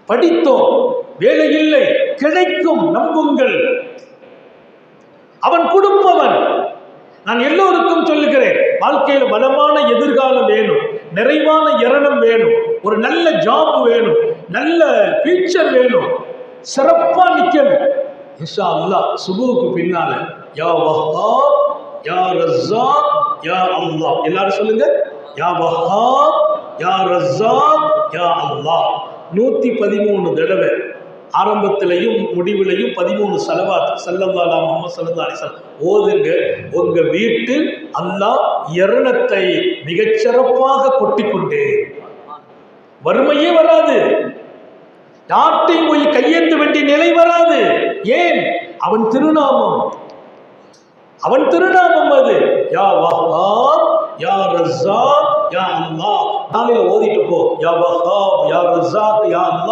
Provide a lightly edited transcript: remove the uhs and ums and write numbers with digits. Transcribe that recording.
படித்தோம், வேலை இல்லை, கிடைக்கும், நம்புங்கள். அவன் கொடுப்பவன். நான் எல்லோருக்கும் சொல்லுகிறேன், வாழ்க்கையில் வளமான எதிர்காலம் வேணும், நிறைவான இரணம் வேணும், ஒரு நல்ல ஜாப் வேணும், நல்ல ஃபியூச்சர் வேணும், சிறப்பா நிக்கணும். இன்ஷா அல்லாஹ் சுபுவுக்கு பின்னால யா வஹ்ஹாப் யா ரஸாக் யா அல்லாஹ், எல்லாரும் சொல்லுங்க, யா வஹ்ஹாப் யா ரஸாக் யா அல்லாஹ் 113 தடவை. ஆரம்பத்திலையும் முடிவிலையும் 13 ஸலவாத் ஸல்லல்லாஹு அலைஹி முஹம்மது ஸல்லல்லாஹு அலைஹி வஸல்லம் ஓதுங்க. உங்க வீட்டில் அல்லாஹ் இரணத்தை மிகச்சிறப்பாக கொட்டிக்கொண்டே, வறுமையே வராது, யார்ட்டையும் போய் கையேந்த வேண்டிய நிலை வராது. ஏன்? அவன் திருநாமம், அவன் திருநாமம் அது. யா வஹ்ஹாப் யா ரஸாக் யா அல்லாஹ். நாளையில ஓதிட்டு போ, யா வஹ்ஹாப் யா ரஸாக் யா அல்லாஹ்.